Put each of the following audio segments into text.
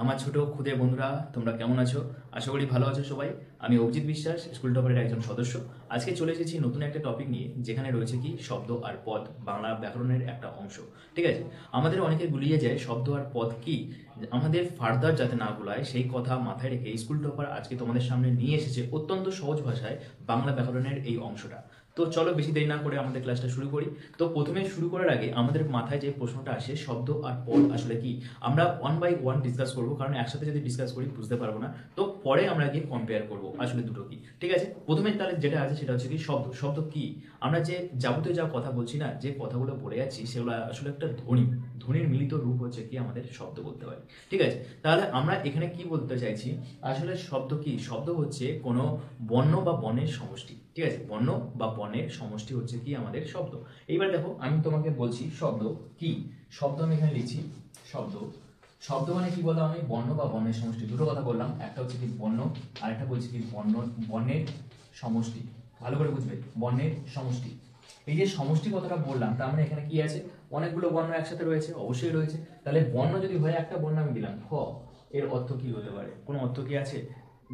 আমার ছোট খুদে বন্ধুরা, তোমরা কেমন আছো? আশা করি ভালো আছো সবাই। আমি অভিজিৎ বিশ্বাস, স্কুল টপারের একজন সদস্য। আজকে চলে এসেছি নতুন একটা টপিক নিয়ে, যেখানে রয়েছে কি শব্দ আর পদ, বাংলা ব্যাকরণের একটা অংশ। ঠিক আছে, আমাদের অনেকে গুলিয়ে যায় শব্দ আর পদ কি, আমাদের ফার্দার যাতে না গুলায় সেই কথা মাথায় রেখে স্কুল টপার আজকে তোমাদের সামনে নিয়ে এসেছে অত্যন্ত সহজ ভাষায় বাংলা ব্যাকরণের এই অংশটা। তো চলো বেশি দেরি না করে আমাদের ক্লাসটা শুরু করি। তো প্রথমে শুরু করার আগে আমাদের মাথায় যে প্রশ্নটা আসে, শব্দ আর পদ আসলে কি, আমরা ওয়ান বাই ওয়ান ডিসকাস করবো, কারণ একসাথে যদি ডিসকাস করি বুঝতে পারবো না। তো পরে আমরা গিয়ে কম্পেয়ার করবো আসলে দুটো কি। ঠিক আছে, প্রথমে তাহলে যেটা আছে সেটা হচ্ছে কি শব্দ। শব্দ কি, আমরা যে যাবতীয় যা কথা বলছি না, যে কথাগুলো বলে যাচ্ছি, সেগুলো আসলে একটা ধ্বনির মিলিত রূপ হচ্ছে কি আমাদের শব্দ বলতে পারি। ঠিক আছে, তাহলে আমরা এখানে কি বলতে চাইছি, আসলে শব্দ কি, শব্দ হচ্ছে কোনো বর্ণ বা বর্ণের সমষ্টি। ঠিক আছে, বর্ণ বা বর্ণের সমষ্টি হচ্ছে কি আমাদের শব্দ। এইবার দেখো, আমি তোমাকে বলছি শব্দ কি। শব্দ আমি এখানে লিখছি শব্দ। শব্দ মানে কি বললাম আমি, বর্ণ বা বর্ণের সমষ্টি। দুটো কথা বললাম, একটা হচ্ছে কি বর্ণ, আরেকটা বলছি কি বর্ণের সমষ্টি। ভালো করে বুঝবে, বর্ণের সমষ্টি। এই যে সমষ্টি কথাটা বললাম, তার মানে এখানে কি আছে, অনেকগুলো বর্ণ একসাথে রয়েছে, অবশ্যই রয়েছে। তাহলে বর্ণ যদি হয়, একটা বর্ণ আমি দিলাম খ, এর অর্থ কি হতে পারে, কোনো অর্থ কি আছে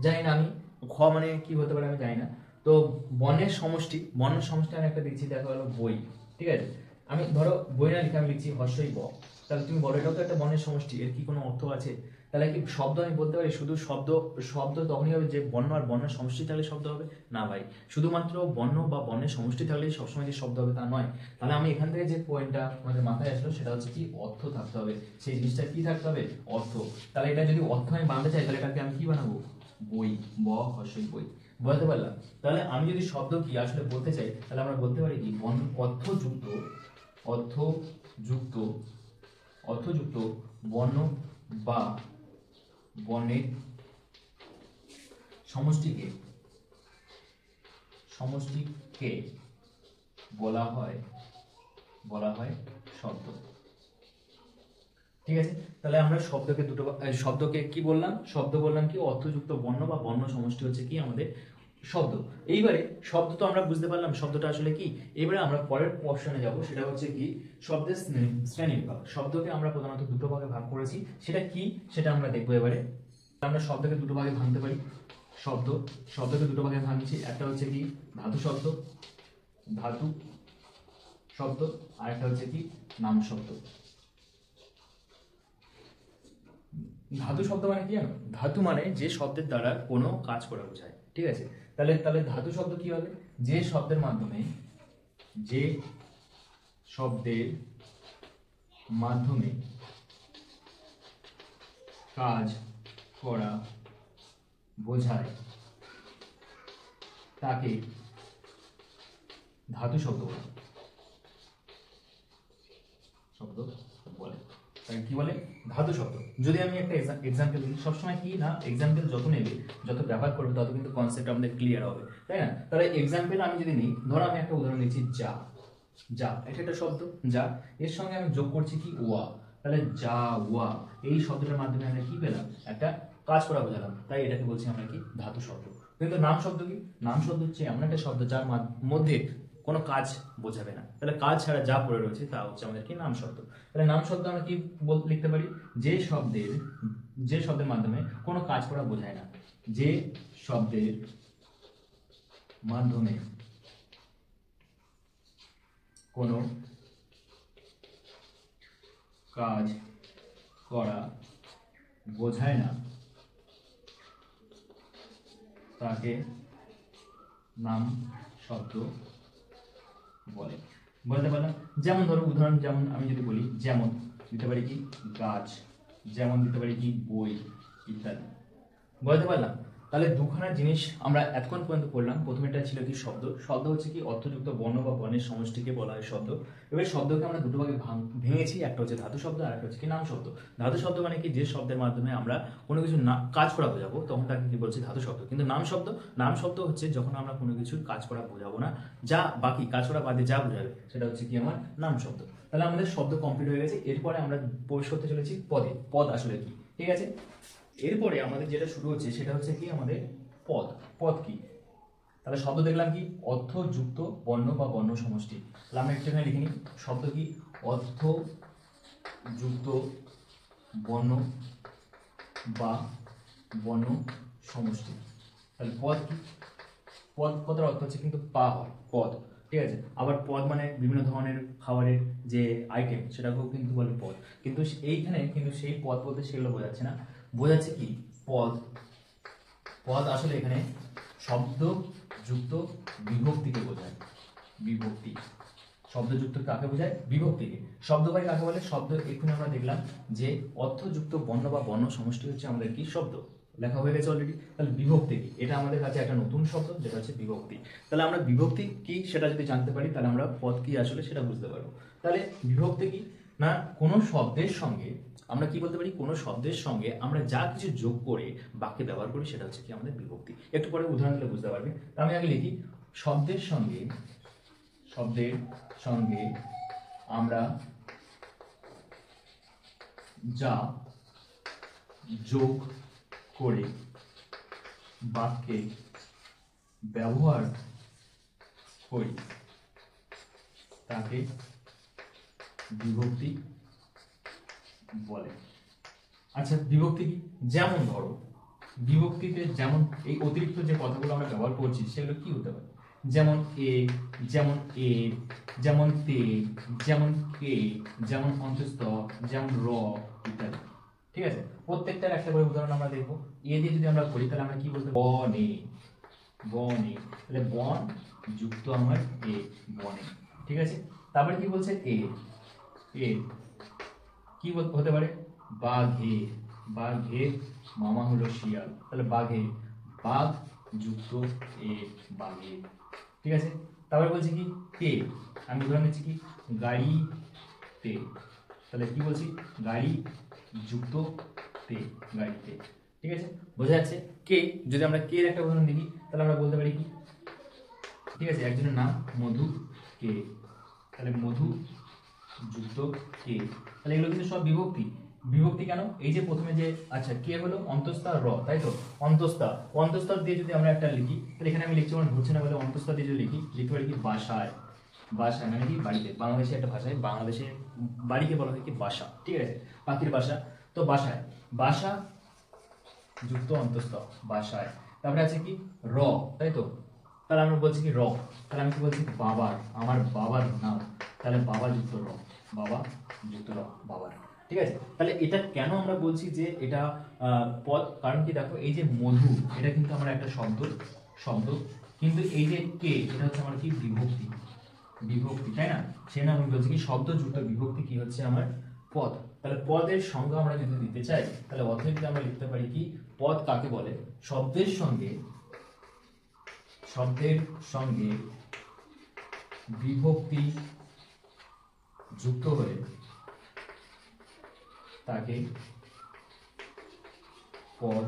জানি না আমি। খ মানে কি হতে পারে আমি জানি না। তো বর্ণের সমষ্টি, বর্ণের সমষ্টি আমি একটা দিচ্ছি, দেখা গেলো বই। ঠিক আছে, আমি ধরো বই না লিখে আমি লিখছি হর্ষই ব, তাহলে তুমি বলো এটাও তো একটা বর্ণের সমষ্টি, এর কি কোনো অর্থ আছে? তাহলে কি শব্দ আমি বলতে পারি শুধু শব্দ? শব্দ তখনই হবে যে বর্ণ আর বর্ণের সমষ্টি থাকলে শব্দ হবে না ভাই। শুধুমাত্র বর্ণ বা বর্ণের সমষ্টি থাকলেই সবসময় যে শব্দ হবে তা নয়। তাহলে আমি এখান থেকে যে পয়েন্টটা আমাদের মাথায় আসলো সেটা হচ্ছে কি, অর্থ থাকতে হবে। সেই জিনিসটা কি থাকতে হবে, অর্থ। তাহলে এটা যদি অর্থ আমি বানাতে চাই, তাহলে এটাকে আমি কি বানাবো, বই, ব হর্ষই বই। বলতে পারলাম। তাহলে আমি যদি শব্দ কি আসলে বলতে চাই, তাহলে আমরা বলতে পারি কি, অর্থযুক্ত অর্থযুক্ত অর্থযুক্ত বর্ণ বা বর্ণের সমষ্টিকে বলা হয় শব্দ। ঠিক আছে, তাহলে আমরা শব্দকে কি বললাম, শব্দ বললাম কি, অর্থযুক্ত বর্ণ বা বর্ণ সমষ্টি হচ্ছে কি আমাদের শব্দ। এইবারে শব্দ তো আমরা বুঝতে পারলাম শব্দটা আসলে কি। এবারে আমরা পরের পোর্শনে যাব, সেটা হচ্ছে কি শব্দের শ্রেণীবিভাগ। শব্দকে আমরা প্রধানত দুটো ভাগে ভাগ করেছি, সেটা কি সেটা আমরা দেখবো এবারে। আমরা শব্দকে দুটো ভাগে ভাঙতে পারি। শব্দকে দুটো ভাগে ভাঙছি, একটা হচ্ছে কি ধাতু শব্দ, আর একটা হচ্ছে কি নাম শব্দ। ধাতু শব্দ মানে কি জানো, ধাতু মানে যে শব্দের দ্বারা কোনো কাজ করা বোঝায়। ঠিক আছে, তাহলে ধাতু শব্দ কি হবে, যে শব্দের মাধ্যমে কাজ করা বোঝায় তাকে ধাতু শব্দ বলে। কি বলে, ধাতু শব্দ। যদি আমি একটা এক্সাম্পল দিই, সবসময় কি না, এক্সাম্পল যত নেবে, যত ব্যবহার করবে, তত কিন্তু কনসেপ্ট আমাদের ক্লিয়ার হবে, তাই না? তাহলে এক্সাম্পল আমি যদি নিই, ধরো আমি একটা উদাহরণ দিচ্ছি, যা এটা একটা শব্দ, যা, এর সঙ্গে আমি যোগ করছি কি ওয়া, তাহলে যা ওয়া, এই শব্দটার মাধ্যমে আমরা কি পেলাম, একটা কাজ করা বোঝালাম, তাই এটাকে বলছি আমরা কি ধাতু শব্দ। কিন্তু নাম শব্দ কি, নাম শব্দ হচ্ছে এমন একটা শব্দ যার মধ্যে কোনো কাজ বোঝাবে না। তাহলে কাজ ছাড়া যা পড়ে রয়েছে তা হচ্ছে আমাদের কি নাম শব্দ। তাহলে নাম শব্দ আমরা কি লিখতে পারি, যে শব্দের মাধ্যমে কোনো কাজ করা বোঝায় না, যে শব্দের মাধ্যমে কোনো কাজ করা বোঝায় না, তাকে নাম শব্দ বলে। বলতে পারলাম। যেমন ধরো উদাহরণ, যেমন আমি যদি বলি, যেমন দিতে পারি কি গাছ, যেমন দিতে পারি কি বই, ইত্যাদি। বলতে পারলাম। তাহলে দুখানা জিনিস আমরা এতক্ষণ পর্যন্ত পড়লাম। প্রথমেটা ছিল কি শব্দ। শব্দ হচ্ছে কি অর্থযুক্ত বর্ণ বা বর্ণের সমষ্টিকে বলা হয় শব্দ। এবার শব্দকে আমরা দুটো ভাগে ভেঙেছি, একটা হচ্ছে ধাতু শব্দ আর একটা হচ্ছে কি নাম শব্দ। ধাতু শব্দ মানে কি, যে শব্দের মাধ্যমে আমরা কোনো কিছু কাজ করা বোঝাবো, তখন তাকে কি বলছি ধাতু শব্দ। কিন্তু নাম শব্দ হচ্ছে যখন আমরা কোনো কিছুর কাজ করা বোঝাবো না, যা বাকি কাজ করা বাদে যা বোঝাবে, সেটা হচ্ছে কি আমার নাম শব্দ। তাহলে আমাদের শব্দ কমপ্লিট হয়ে গেছে। এরপরে আমরা প্রবেশ করতে চলেছি পদে। পদ আসলে কি, ঠিক আছে। এরপরে আমাদের যেটা শুরু হচ্ছে সেটা হচ্ছে কি আমাদের পদ কি। তাহলে শব্দ দেখলাম কি, অর্থযুক্ত বর্ণ বা বর্ণ সমষ্টি। তাহলে আমরা একটু এখানে লিখে নিই, শব্দ কি অর্থযুক্ত বর্ণ বা বর্ণ সমষ্টি। তাহলে পদ কি? পদ কথার অর্থ হচ্ছে কিন্তু পা হয় পদ, ঠিক আছে। আবার পদ মানে বিভিন্ন ধরনের খাবারের যে আইটেম সেটাকেও কিন্তু বলে পদ, কিন্তু এইখানে কিন্তু সেই পদ বলতে সেগুলো বোঝাচ্ছে না, বোঝাচ্ছে কি পদ। পদ আসলে এখানে শব্দ যুক্ত বিভক্তিকে বোঝায়। বিভক্তি শব্দযুক্ত কাকে বোঝায়? বিভক্তিকে। শব্দবাহী কাকে বলে? শব্দ এক্ষুনি আমরা দেখলাম যে অর্থযুক্ত বর্ণ বা বর্ণ সমষ্টি হচ্ছে আমাদের কি শব্দ, লেখা হয়ে গেছে অলরেডি। তাহলে বিভক্তি কি? এটা আমাদের কাছে একটা নতুন শব্দ, যেটা হচ্ছে বিভক্তি। তাহলে আমরা বিভক্তি কি সেটা যদি জানতে পারি তাহলে আমরা পদ কি আসলে সেটা বুঝতে পারবো। তাহলে বিভক্তি কি না, কোনো শব্দের সঙ্গে আমরা কি বলতে পারি, কোনো শব্দের সঙ্গে আমরা যা কিছু যোগ করে বাক্যে ব্যবহার করি সেটা হচ্ছে কি আমাদের বিভক্তি। একটু পরে উদাহরণ দিলে বুঝতে পারবে। তা আমি আগে লিখি, শব্দের সঙ্গে আমরা যা যোগ করে বাক্যে ব্যবহার করি তাকে বিভক্তি বলে। আচ্ছা, বিভক্তি কি? যেমন ধরো বিভক্তিতে যেমন এই অতিরিক্ত যে কথাগুলো আমরা ব্যবহার করছি সেগুলো কি হতে পারে? যেমন এ, যেমন এ, যেমন তে, যেমন কে, যেমন অন্তস্থ, যেমন র ইত্যাদি। ঠিক আছে, প্রত্যেকটার একটা করে উদাহরণ আমরা দেখবো। এ দিয়ে যদি আমরা করি তাহলে আমরা কি বলতে পারি? বনে, বনে, তাহলে বন যুক্ত আমার এ, বনে। ঠিক আছে, তারপরে কি বলছে? এ, এ কি হতে পারে? বাঘে, বাঘে মামা হলো শিয়াল, তাহলে বাঘে, বাঘ যুক্ত এ, বাঘে। ঠিক আছে, তারপরে বলছি কি? তে, আমি উদাহরণ দিচ্ছি কি? গাড়িতে, তাহলে কি বলছি? গাড়ি যুক্ত তে, গাড়িতে। ঠিক আছে, বোঝা যাচ্ছে? কে, যদি আমরা কে এর একটা উদাহরণ দেখি তাহলে আমরা বলতে পারি কি? ঠিক আছে, একজনের নাম মধু কে, তাহলে মধু যুক্ত কে। তাহলে এগুলো কিন্তু সব বিভক্তি। বিভক্তি কেন? এই যে প্রথমে যে আচ্ছা কে হলো অন্তস্থা র, তাই তো? অন্তস্থা, অন্তস্থা দিয়ে যদি আমরা একটা লিখি তাহলে এখানে আমি লিখছি আমার ঘুরছে না বলে অন্তস্থা দিয়ে যদি লিখতে পারি কি? বাসায়, বাসায় মানে কি? বাড়িতে। বাংলাদেশে একটা ভাষায় বাংলাদেশে বাড়িকে বলা হয় কি? বাসা। ঠিক আছে, পাখির বাসা। তো বাসায়, বাসা যুক্ত অন্তস্থ, বাসায়। তারপরে আছে কি? র, তাই তো? তাহলে আমরা বলছি কি? র, তাহলে আমি কি বলছি? বাবার, আমার বাবার নাম, তাহলে বাবা যুক্ত র, বাবা যুক্ত র, বাবার। ঠিক আছে, তাহলে এটা কেন আমরা বলছি যে এটা পদ? কারণ কি দেখো, এই যে মধু এটা কিন্তু আমার একটা শব্দ, কিন্তু এই যে কে এটা হচ্ছে আমার কি? বিভক্তি, বিভক্তি, তাই না? সে না, আমি বলছি কি শব্দ যুক্ত বিভক্তি কি হচ্ছে আমার? পদ। তাহলে পদের সংজ্ঞা আমরা যদি দিতে চাই তাহলে অথবা আমরা লিখতে পারি কি? পদ কাকে বলে? শব্দের সঙ্গে বিভক্তি যুক্ত হলে তাকে পদ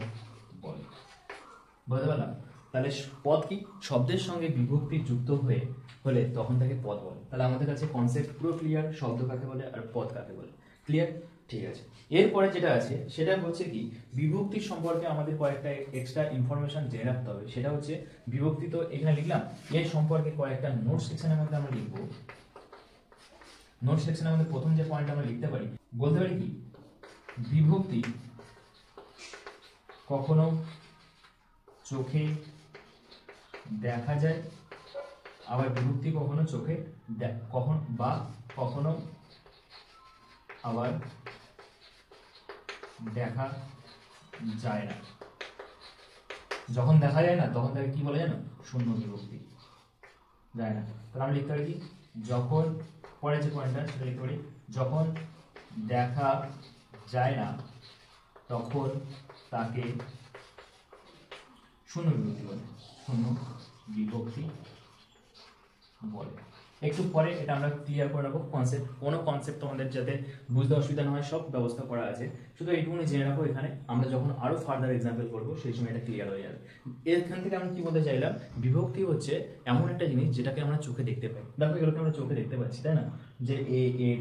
বলে। বুঝতে পারলাম? তাহলে পদ কি? শব্দের সঙ্গে বিভক্তি যুক্ত হলে তখন তাকে পদ বলে। তাহলে আমাদের কাছে কনসেপ্ট পুরো ক্লিয়ার, শব্দ কাকে বলে আর পদ কাকে বলে। ক্লিয়ার? ঠিক আছে, এরপরে যেটা আছে সেটা হচ্ছে কি? বিভক্তি সম্পর্কে আমাদের কয়েকটা এক্সট্রা ইনফরমেশন জেনে রাখতে হবে। সেটা হচ্ছে বিভক্তি তো এখানে লিখলাম, এর সম্পর্কে কয়েকটা নোট সেকশনের মধ্যে আমরা লিখবো। নোট সেকশনের মধ্যে প্রথম যে পয়েন্ট আমরা লিখতে পারি, বলতে পারি কি? বিভক্তি কখনো চোখে দেখা যায়, আবার বিভক্তি কখনো চোখে কখনো আবার দেখা যায় না। যখন দেখা যায় না তখন তাকে কি বলে জানো? শূন্য বিভক্তি। যায় না, তাহলে আমরা লিখতে পারি কি? যখন, পরের যে পয়েন্টটা সেটা লিখতে পারি, যখন দেখা যায় না তখন তাকে শূন্য বিভক্তি বলে, শূন্য বিভক্তি বলে। একটু পরে এটা আমরা ক্লিয়ার করে রাখবো কনসেপ্ট, কোনো কনসেপ্ট আমাদের যাতে বুঝতে অসুবিধা না হয় সব ব্যবস্থা করা আছে। শুধু এইটুকুনি জেনে রাখো, এখানে আমরা যখন আরো ফার্দার এক্সাম্পল করবো সেই সময় এটা ক্লিয়ার হয়ে যাবে। এখান থেকে আমি কি বলতে চাইলাম, বিভক্তি হচ্ছে এমন একটা জিনিস যেটাকে আমরা চোখে দেখতে পাই। দেখো এগুলোকে আমরা চোখে দেখতে পাচ্ছি, তাই না? যে এ,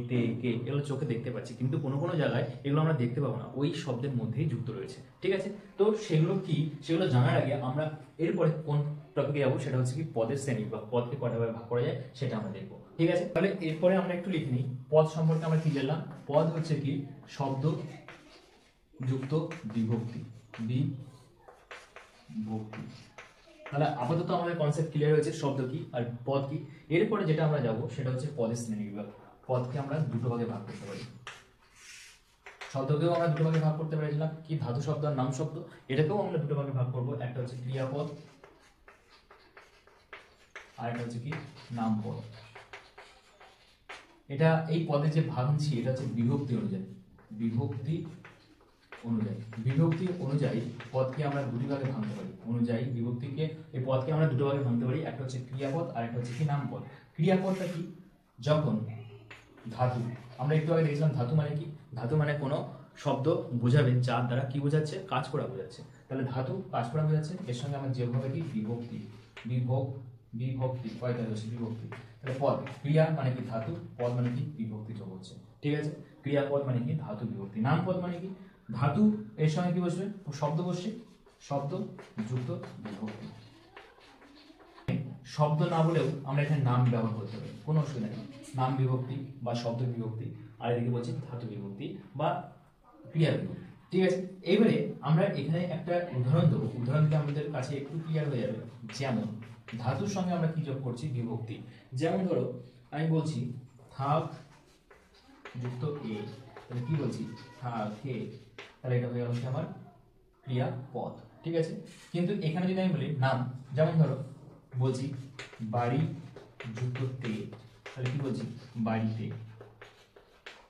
তে, কে, এগুলো চোখে দেখতে পাচ্ছি, কিন্তু কোনো কোনো জায়গায় এগুলো আমরা দেখতে পাবো না, ওই শব্দের মধ্যেই যুক্ত রয়েছে। ঠিক আছে, তো সেগুলো কি? সেগুলো জানার আগে আমরা এরপরে কোন টপিকে যাবো সেটা হচ্ছে কি? পদের শ্রেণী বা পদকে কটা ভাবে ভাগ করা যায় সেটা আমরা দেখবো। ঠিক আছে, তাহলে এরপরে আমরা একটু লিখে নিই পদ সম্পর্কে আমরা কি জানলাম। পদ হচ্ছে কি? শব্দ যুক্ত বিভক্তি, বিভক্তি। তাহলে আপাতত আমাদের কনসেপ্ট ক্লিয়ার হয়েছে শব্দ কি আর পদ কি। এরপরে যেটা আমরা যাব সেটা হচ্ছে পদের শ্রেণীবিভাগ। পদকে আমরা দুটো ভাগে ভাগ করতে পারি। শব্দকেও আমরা দুটো ভাগে ভাগ করতে পেরেছিলাম, কি ধাতু শব্দ আর নাম শব্দ। এটাকেও আমরা দুটো ভাগে ভাগ করব, একটা হচ্ছে ক্রিয়াপদ আর একটা হচ্ছে কি নাম পদ। এটা এই পদে যে ভাঙছি এটা হচ্ছে বিভক্তি অনুযায়ী, বিভক্তি অনুযায়ী, বিভক্তি অনুযায়ী পদকে আমরা দুটি ভাগে ভাঙতে পারি। অনুযায়ী বিভক্তিকে, এই পদকে আমরা দুটো ভাগে ভাঙতে পারি, একটা হচ্ছে ক্রিয়াপদ আর একটা হচ্ছে কি নাম পদ। ক্রিয়াপদটা কি? যখন ধাতু, আমরা একটু আগে দেখছিলাম ধাতু মানে কি, ধাতু মানে কোনো শব্দ বোঝাবে যার দ্বারা কি বোঝাচ্ছে, কাজ করা বোঝাচ্ছে। তাহলে ধাতু কাজ করা বোঝাচ্ছে, এর সঙ্গে আমার যেভাবে কি বিভক্তি, বিভক্তি কয়টা হচ্ছে বিভক্তি। তাহলে পদ, ক্রিয়া মানে কি ধাতু, পদ মানে কি বিভক্তি যোগ হচ্ছে, ঠিক আছে। ক্রিয়াপদ মানে কি ধাতু বিভক্তি, নাম পদ মানে কি ধাতু এর সঙ্গে কি বসবে, শব্দ বসছে, শব্দ যুক্ত বিভক্তি। শব্দ না বলেও আমরা এখানে নাম ব্যবহার করতে পারি, কোনো অসুবিধা নেই। নাম বিভক্তি বা শব্দ বিভক্তি, আর এদিকে বলছি ধাতু বিভক্তি বা ক্রিয়া বিভক্তি, ঠিক আছে। এইবারে আমরা এখানে একটা উদাহরণ দেবো, উদাহরণ দিলে আমাদের কাছে একটু ক্লিয়ার হয়ে যাবে। যেমন ধাতুর সঙ্গে আমরা কি যোগ করছি, বিভক্তি। যেমন ধরো আমি বলছি থাক যুক্ত এ, তাহলে কি বলছি থাকে, তাহলে এটা হয়ে গেল আমার ক্রিয়াপদ, ঠিক আছে। কিন্তু এখানে যদি আমি বলি নাম, যেমন ধরো বলছি বাড়ি যুক্ত তে, তাহলে কি বলছি বাড়িতে,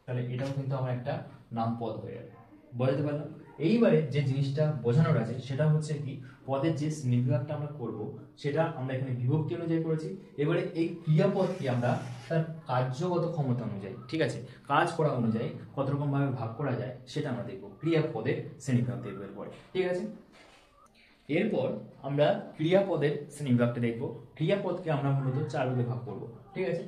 তাহলে এটাও কিন্তু আমার একটা নাম পদ হয়ে গেল। বোঝাতে পারলাম? এইবারে যে জিনিসটা বোঝানোর আছে সেটা হচ্ছে কি, পদের যে শ্রেণীবিভাগটা আমরা করব সেটা আমরা এখানে বিভক্তি অনুযায়ী করেছি। এবারে এই ক্রিয়াপদকে আমরা তার কার্যগত ক্ষমতা অনুযায়ী, ঠিক আছে, কাজ করা অনুযায়ী কত রকম ভাবে ভাগ করা যায় সেটা আমরা দেখবো ক্রিয়াপদের শ্রেণীবিভাগ দেখবো এরপরে, ঠিক আছে। এরপর আমরা ক্রিয়াপদের শ্রেণীবিভাগটা দেখবো। ক্রিয়াপদকে আমরা মূলত চার ভাগে ভাগ করব, ঠিক আছে।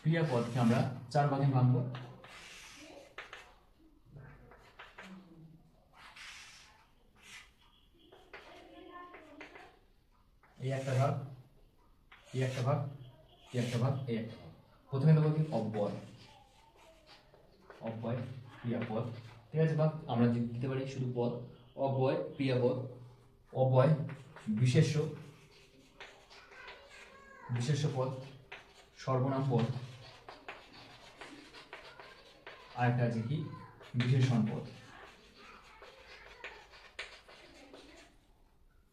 ক্রিয়াপদকে আমরা চার ভাগে ভাঙবো। এই একটা ভাগ, এই একটা ভাগ, এই একটা ভাগ, এই একটা ভাগ। প্রথমে দেবো কি অব্যয়, অব্যয় ক্রিয়াপদ, ঠিক আছে। ভাগ আমরা দিতে পারি শুধু পদ, অব্যয় ক্রিয়াপদ, অব্যয় বিশেষ্য, বিশেষ্য পদ, সর্বনাম পদ, আর একটা আছে কি বিশেষণ পদ।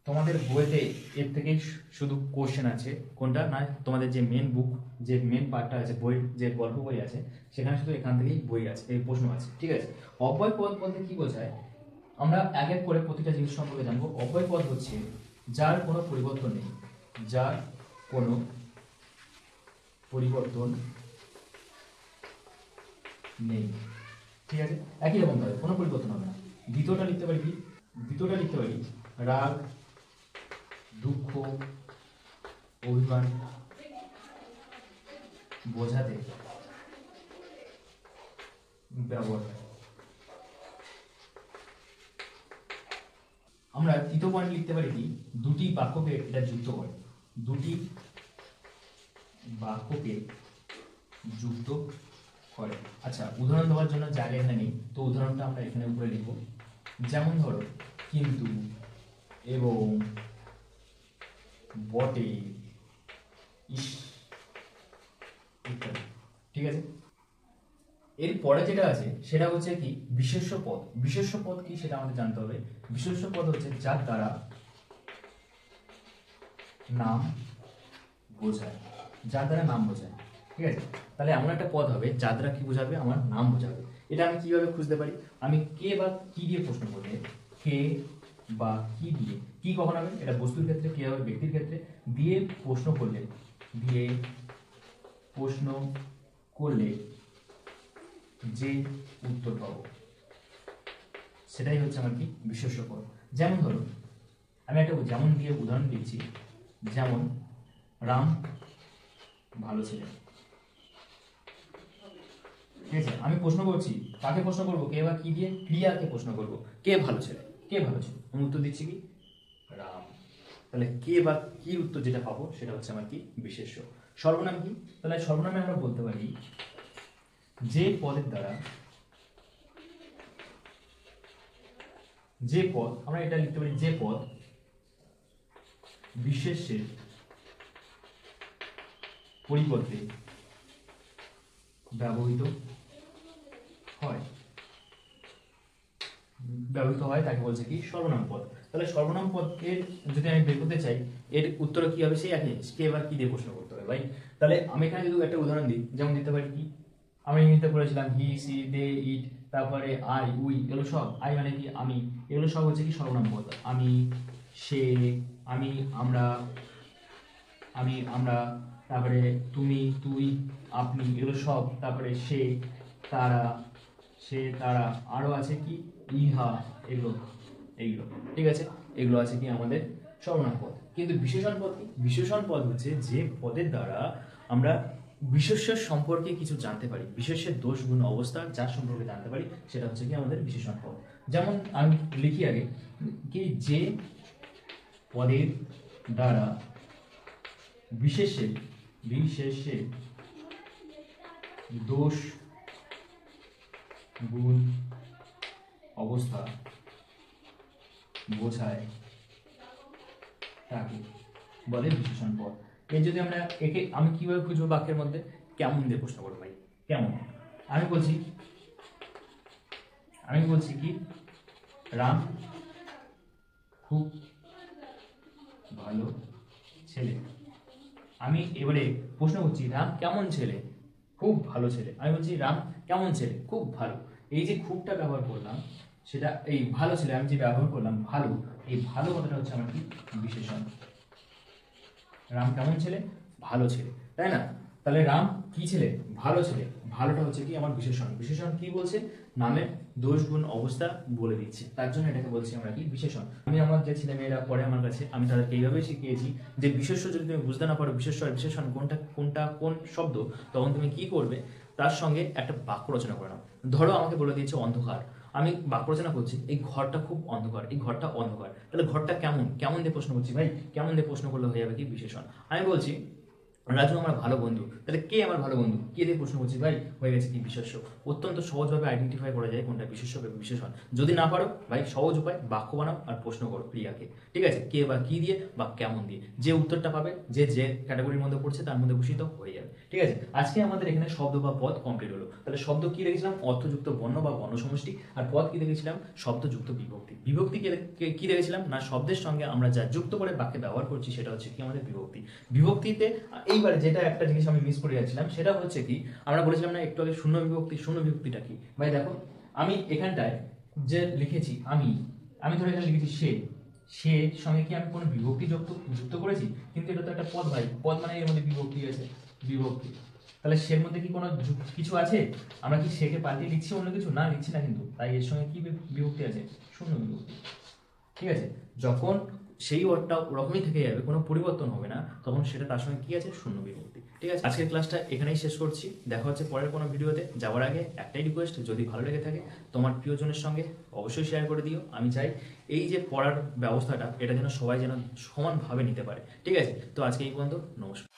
তোমাদের বইতে এর থেকে শুধু কোশ্চেন আছে, কোনটা না তোমাদের যে মেন বুক, যে মেন পার্টটা আছে বই, যে গল্প বই আছে সেখানে শুধু এখান থেকেই বই আছে, এই প্রশ্ন আছে, ঠিক আছে। অব্যয় পদ বলতে কি বোঝায়, আমরা এক এক করে প্রতিটা জিনিস সম্পর্কে জানবো। অব্যয় পদ হচ্ছে যার কোনো পরিবর্তন নেই, যার কোনো পরিবর্তন নেই, ঠিক আছে। একই রকম ভাবে কোনো পরিবর্তন হবে না। দ্বিতীয়টা লিখতে পারি কি, দ্বিতীয়টা লিখতে পারি রাগ, দুঃখ, অভিমান বোঝাতে ব্যবহার হয়। আমরা তৃতীয় পয়েন্ট লিখতে পারি কি, দুটি বাক্যকে এটা যুক্ত করে, দুটি বাক্যকে যুক্ত করে। আচ্ছা, উদাহরণ দেওয়ার জন্য জায়গা এখানে নেই, তো উদাহরণটা আমরা এখানে উপরে লিখব। যেমন ধরো কিন্তু, এবং, বটে, ইস ইত্যাদি, ঠিক আছে। এর পরে যেটা আছে সেটা হচ্ছে কি বিশেষ্য পদ। বিশেষ্য পদ কি সেটা আমাদের জানতে হবে। বিশেষ্য পদ হচ্ছে যার দ্বারা নাম বোঝায়, যার দ্বারা নাম বোঝায়, ঠিক আছে। তাহলে এমন একটা পদ হবে যার দ্বারা কি বোঝাবে, আমার নাম বোঝাবে। এটা আমি কিভাবে খুঁজতে পারি, আমি কে বা কি দিয়ে প্রশ্ন করলে, কে বা কি দিয়ে, কি কখন হবে এটা বস্তুর ক্ষেত্রে, কে হবে ব্যক্তির ক্ষেত্রে, দিয়ে প্রশ্ন করলে, দিয়ে প্রশ্ন করলে যে উত্তর পাবো সেটাই হচ্ছে আমার কি বিশেষ্য পদ। যেমন ধরো আমি একটা যেমন দিয়ে উদাহরণ দিচ্ছি, যেমন রাম ভালো ছেলে, ঠিক আছে। আমি প্রশ্ন করছি, কাকে প্রশ্ন করবো, কে বা কি দিয়ে, ক্রিয়াকে প্রশ্ন করবো, কে ভালো ছেলে, কে ভালো ছেলে, আমি উত্তর দিচ্ছি কি রাম। তাহলে কে বা কি উত্তর যেটা পাবো সেটা হচ্ছে আমার কি বিশেষ্য। সর্বনাম কি, তাহলে সর্বনামে আমরা বলতে পারি যে পদের দ্বারা, যে পদ, আমরা এটা লিখতে পারি যে পদ বিশেষ্যের পরিবর্তে ব্যবহৃত হয় তাকে বলছে কি সর্বনাম পদ। তাহলে সর্বনাম পদের যদি আমি বের করতে চাই, এর উত্তর কি হবে? সেই একই, কে এবার কি দিয়ে প্রশ্ন করতে হবে ভাই। তাহলে আমি এখানে যদি একটা উদাহরণ দিই, যেমন দিতে পারি কি, আমি ইংরেজিতে বলেছিলাম হি, সি, দে, ইট, তারপরে আই, উই, এগুলো সব, আই মানে কি আমি, এগুলো সব হচ্ছে কি সর্বনাম পদ। আমি, সে, আমি, আমরা, তারপরে তুমি, তুই, আপনি, এগুলো সব, তারপরে সে, তারা, আরো আছে কি ইহা, এইগুলো, ঠিক আছে, এগুলো আছে কি আমাদের সর্বনাম পদ। কিন্তু বিশেষণ পদ কি? বিশেষণ পদ হচ্ছে যে পদের দ্বারা আমরা বিশেষ্য সম্পর্কে কিছু জানতে পারি, বিশেষ্যের দোষ গুণ অবস্থা যার সম্পর্কে জানতে পারি, সেটা হচ্ছে কি আমাদের বিশেষণ পদ। যেমন আমি লিখি আগে কি, যে পদের দ্বারা বিশেষ্যের দোষ গুণ অবস্থা বোঝায় তাকে বলে বিশেষণ পদ। এর যদি আমরা একে, আমি কিভাবে খুঁজবো বাক্যের মধ্যে? কেমন দিয়ে প্রশ্ন করবো ভাই, কেমন। আমি বলছি কি রাম খুব ভালো ছেলে। আমি এবারে প্রশ্ন করছি রাম কেমন ছেলে? খুব ভালো ছেলে। আমি বলছি রাম কেমন ছেলে? খুব ভালো। এই যে খুবটা ব্যবহার করলাম, সেটা এই ভালো ছেলে আমি যে ব্যবহার করলাম ভালো, এই ভালো কথাটা হচ্ছে আমার কি বিশেষণ। রাম কেমন ছেলে? ভালো ছেলে, তাই না? তাহলে রাম কি ছেলে? ভালো ছেলে। ভালোটা হচ্ছে কি আমার বিশেষণ। বিশেষণ কি বলছে? নামের দোষ গুণ অবস্থা বলে দিচ্ছে, তার জন্য এটাকে বলছি আমরা কি বিশেষণ। আমি আমার যে ছেলে মেয়েরা পড়ে আমার কাছে, আমি তাদেরকে এইভাবে শিখিয়েছি যে বিশেষ্য যদি তুমি বুঝতে না পারো বিশেষ্য আর বিশেষণ কোনটা কোন শব্দ, তখন তুমি কি করবে? তার সঙ্গে একটা বাক্য রচনা করে নাও। ধরো আমাকে বলে দিয়েছে অন্ধকার, আমি বাক্য রচনা করছি এই ঘরটা খুব অন্ধকার, এই ঘরটা অন্ধকার। তাহলে ঘরটা কেমন দিয়ে প্রশ্ন করছি ভাই, কেমন দিয়ে প্রশ্ন করলে হয়ে যাবে কি বিশেষণ। আমি বলছি রাজু আমার ভালো বন্ধু, তাহলে কে আমার ভালো বন্ধু? কে দিয়ে প্রশ্ন করছি ভাই, হয়ে গেছে কি বিশেষ্য। অত্যন্ত সহজভাবে আইডেন্টিফাই করা যায় কোনটা বিশেষ্য বা বিশেষণ। যদি না পারো ভাই, সহজ উপায় বাক্য বানাও আর প্রশ্ন করো ক্রিয়াকে, ঠিক আছে, কে বা কি দিয়ে বা কেমন দিয়ে। যে উত্তরটা পাবে, যে ক্যাটাগরির মধ্যে পড়ছে তার মধ্যে ভূষিত হয়ে যাবে, ঠিক আছে। আজকে আমাদের এখানে শব্দ বা পদ কমপ্লিট হলো। তাহলে শব্দ কি দেখেছিলাম? অর্থযুক্ত বর্ণ বা বর্ণ সমষ্টি। আর পদ কি দেখেছিলাম? শব্দযুক্ত বিভক্তি। বিভক্তি কি দেখেছিলাম না, শব্দের সঙ্গে আমরা যা যুক্ত করে বাক্যে ব্যবহার করছি সেটা হচ্ছে কি আমাদের বিভক্তি। বিভক্তিতে এইবার যেটা একটা জিনিস আমি মিস করে যাচ্ছিলাম, সেটা হচ্ছে কি আমরা বলেছিলাম না একটু আগে শূন্য বিভক্তি। শূন্য বিভক্তিটা কি ভাই? দেখো আমি এখানটায় যে লিখেছি, আমি ধরে এখানে লিখেছি সে সঙ্গে কি আমি কোনো বিভক্তি যুক্ত করেছি? কিন্তু এটা তো একটা পদ ভাই, পদ মানে এর মধ্যে বিভক্তি আছে, বিভক্তি। তাহলে সের মধ্যে কি কোনো কিছু আছে? আমরা কি সেকে পাল্টিয়ে লিখছি অন্য কিছু? না, লিখছি না কিন্তু। তাই এর সঙ্গে কি বিভক্তি আছে? শূন্য বিভক্তি, ঠিক আছে। যখন সেই ওয়ার্ডটা ওরকমই থেকে যাবে, কোনো পরিবর্তন হবে না, তখন সেটা তার সঙ্গে কি আছে? শূন্য বিভক্তি, ঠিক আছে। আজকের ক্লাসটা এখানেই শেষ করছি। দেখা হচ্ছে পরের কোনো ভিডিওতে। যাওয়ার আগে একটাই রিকোয়েস্ট, যদি ভালো লেগে থাকে তোমার প্রিয়জনের সঙ্গে অবশ্যই শেয়ার করে দিও। আমি চাই এই যে পড়ার ব্যবস্থাটা, এটা যেন সবাই যেন সমানভাবে নিতে পারে, ঠিক আছে। তো আজকে এই পর্যন্ত, নমস্কার।